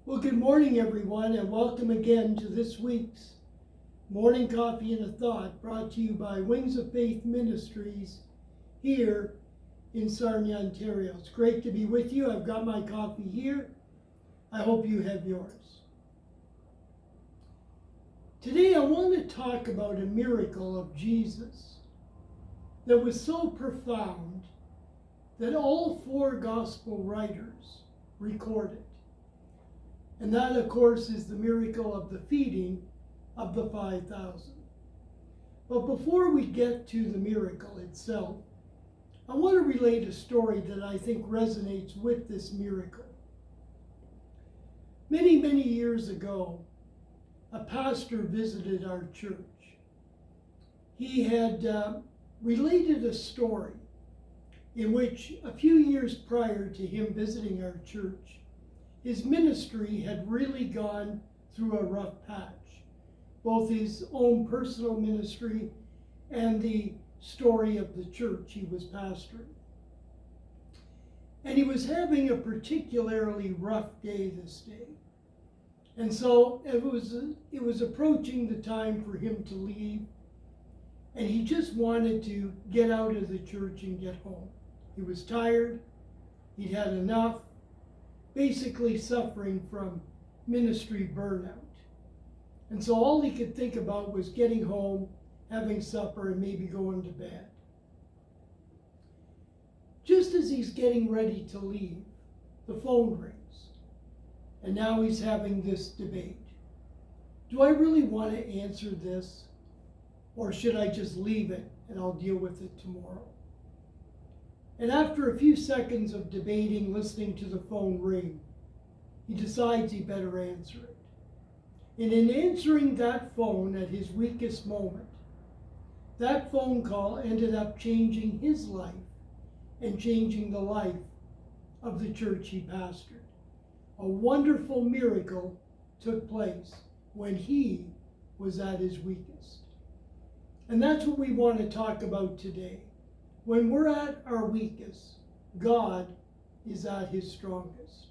Well, good morning, everyone, and welcome again to this week's Morning Coffee and a Thought, brought to you by Wings of Faith Ministries here in Sarnia, Ontario. It's great to be with you. I've got my coffee here. I hope you have yours. Today, I want to talk about a miracle of Jesus that was so profound that all four gospel writers record it. And that, of course, is the miracle of the feeding of the 5,000. But before we get to the miracle itself, I want to relate a story that I think resonates with this miracle. Many, many years ago, a pastor visited our church. He had related a story in which a few years prior to him visiting our church, his ministry had really gone through a rough patch, both his own personal ministry and the story of the church he was pastoring. And he was having a particularly rough day this day. And so it was approaching the time for him to leave, and he just wanted to get out of the church and get home. He was tired, he'd had enough, basically suffering from ministry burnout. And so all he could think about was getting home, having supper, and maybe going to bed. Just as he's getting ready to leave, the phone rings. And now he's having this debate. Do I really want to answer this? Or should I just leave it and I'll deal with it tomorrow? And after a few seconds of debating, listening to the phone ring, he decides he better answer it. And in answering that phone at his weakest moment, that phone call ended up changing his life and changing the life of the church he pastored. A wonderful miracle took place when he was at his weakest. And that's what we want to talk about today. When we're at our weakest, God is at his strongest.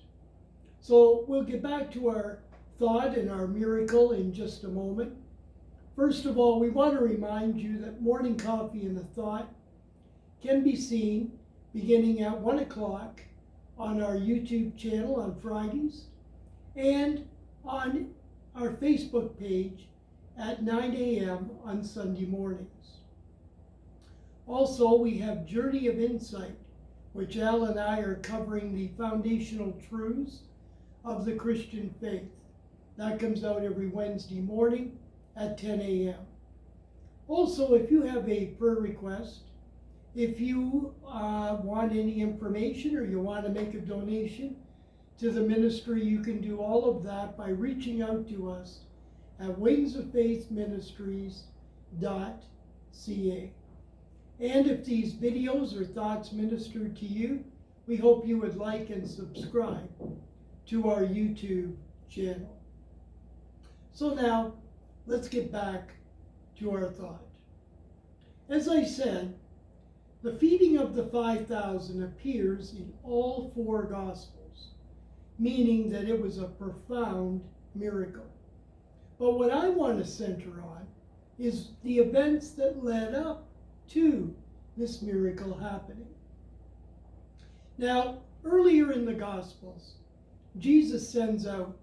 So we'll get back to our thought and our miracle in just a moment. First of all, we want to remind you that Morning Coffee and a Thought can be seen beginning at 1 o'clock on our YouTube channel on Fridays and on our Facebook page at 9 a.m. on Sunday mornings. Also, we have Journey of Insight, which Al and I are covering the foundational truths of the Christian faith. That comes out every Wednesday morning at 10 a.m. Also, if you have a prayer request, if you want any information or you want to make a donation to the ministry, you can do all of that by reaching out to us at wingsoffaithministries.ca. And if these videos or thoughts minister to you, we hope you would like and subscribe to our YouTube channel. So now, let's get back to our thought. As I said, the feeding of the 5,000 appears in all four Gospels, meaning that it was a profound miracle. But what I want to center on is the events that led up to this miracle happening. Now, earlier in the Gospels, Jesus sends out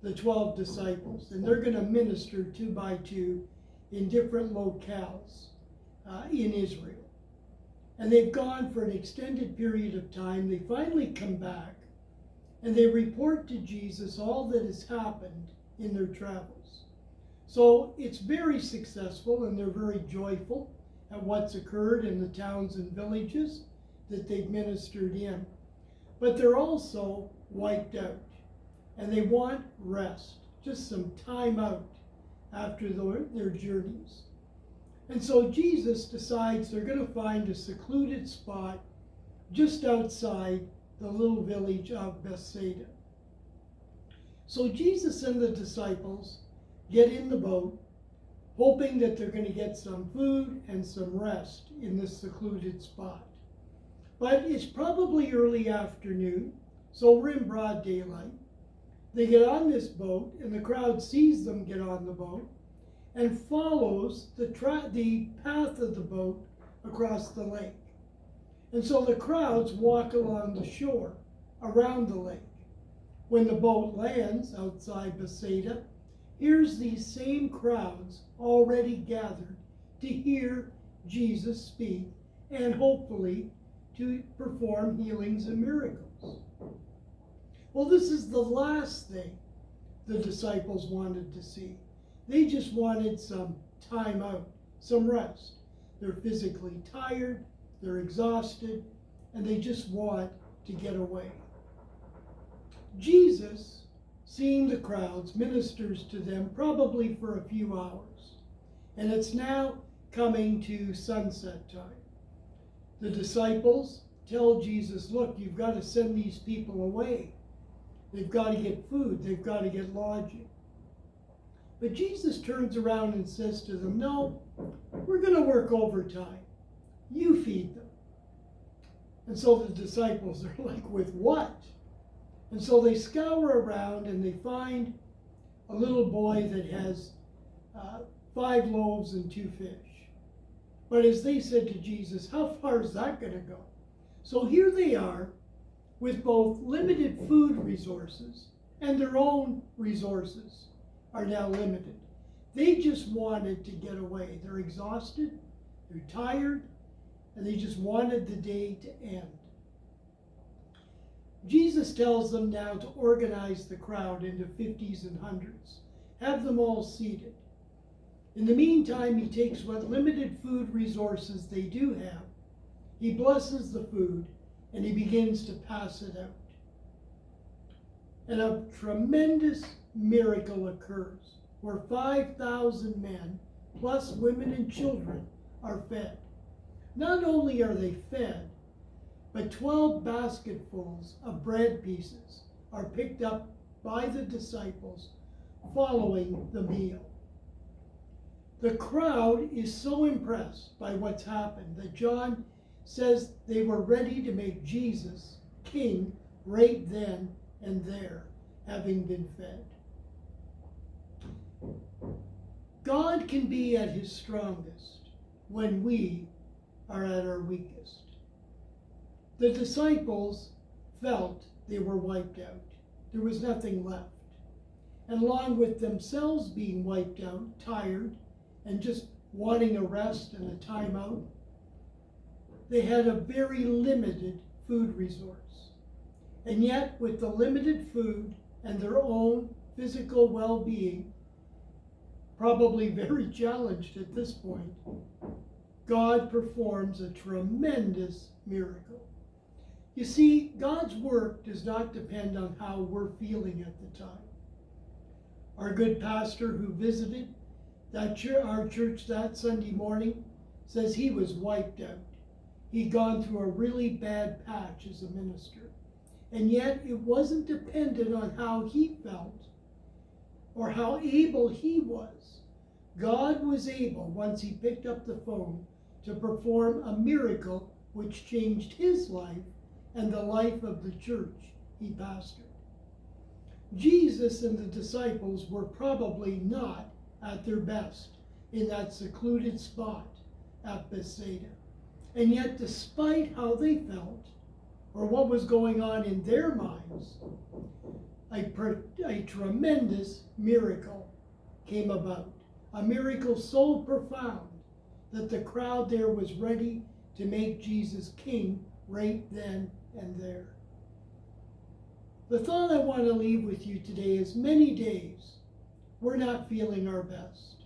the 12 disciples, and they're going to minister 2 by 2 in different locales in Israel. And they've gone for an extended period of time. They finally come back, and they report to Jesus all that has happened in their travels. So it's very successful, and they're very joyful at what's occurred in the towns and villages that they've ministered in. But they're also wiped out, and they want rest, just some time out after their journeys. And so Jesus decides they're going to find a secluded spot just outside the little village of Bethsaida. So Jesus and the disciples get in the boat, hoping that they're going to get some food and some rest in this secluded spot. But it's probably early afternoon, so we're in broad daylight. They get on this boat, and the crowd sees them get on the boat and follows the path of the boat across the lake. And so the crowds walk along the shore, around the lake. When the boat lands outside Bethsaida, here's these same crowds already gathered to hear Jesus speak and hopefully to perform healings and miracles. Well, this is the last thing the disciples wanted to see. They just wanted some time out, some rest. They're physically tired, they're exhausted, and they just want to get away. Jesus, seeing the crowds, ministers to them probably for a few hours. And it's now coming to sunset time. The disciples tell Jesus, look, you've got to send these people away. They've got to get food. They've got to get lodging. But Jesus turns around and says to them, no, we're going to work overtime. You feed them. And so the disciples are like, with what? And so they scour around and they find a little boy that has 5 loaves and 2 fish. But as they said to Jesus, how far is that going to go? So here they are with both limited food resources and their own resources are now limited. They just wanted to get away. They're exhausted, they're tired, and they just wanted the day to end. Jesus tells them now to organize the crowd into 50s and 100s, have them all seated. In the meantime, he takes what limited food resources they do have, he blesses the food, and he begins to pass it out. And a tremendous miracle occurs where 5,000 men, plus women and children, are fed. Not only are they fed, but 12 basketfuls of bread pieces are picked up by the disciples following the meal. The crowd is so impressed by what's happened that John says they were ready to make Jesus king right then and there, having been fed. God can be at his strongest when we are at our weakest. The disciples felt they were wiped out. There was nothing left. And along with themselves being wiped out, tired, and just wanting a rest and a time out, they had a very limited food resource. And yet, with the limited food and their own physical well-being, probably very challenged at this point, God performs a tremendous miracle. You see, God's work does not depend on how we're feeling at the time. Our good pastor who visited our church that Sunday morning says he was wiped out. He'd gone through a really bad patch as a minister. And yet it wasn't dependent on how he felt or how able he was. God was able, once he picked up the phone, to perform a miracle which changed his life and the life of the church he pastored. Jesus and the disciples were probably not at their best in that secluded spot at Bethsaida. And yet, despite how they felt, or what was going on in their minds, a tremendous miracle came about. A miracle so profound that the crowd there was ready to make Jesus king right then and there. The thought I want to leave with you today is many days we're not feeling our best.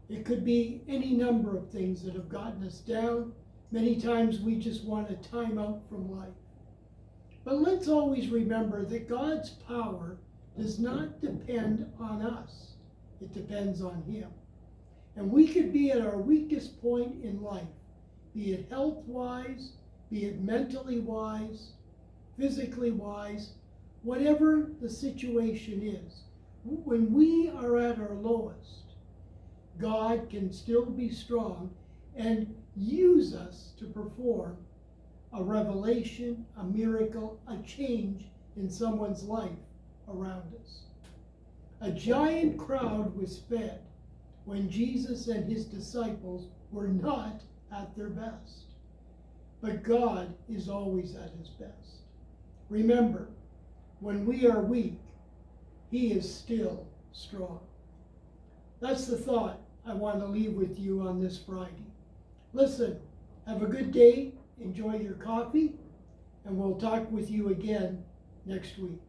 It could be any number of things that have gotten us down. Many times we just want a time out from life. But let's always remember that God's power does not depend on us. It depends on him. And we could be at our weakest point in life, be it health-wise, be it mentally wise, physically wise, whatever the situation is. When we are at our lowest, God can still be strong and use us to perform a revelation, a miracle, a change in someone's life around us. A giant crowd was fed when Jesus and his disciples were not at their best. But God is always at his best. Remember, when we are weak, he is still strong. That's the thought I want to leave with you on this Friday. Listen, have a good day, enjoy your coffee, and we'll talk with you again next week.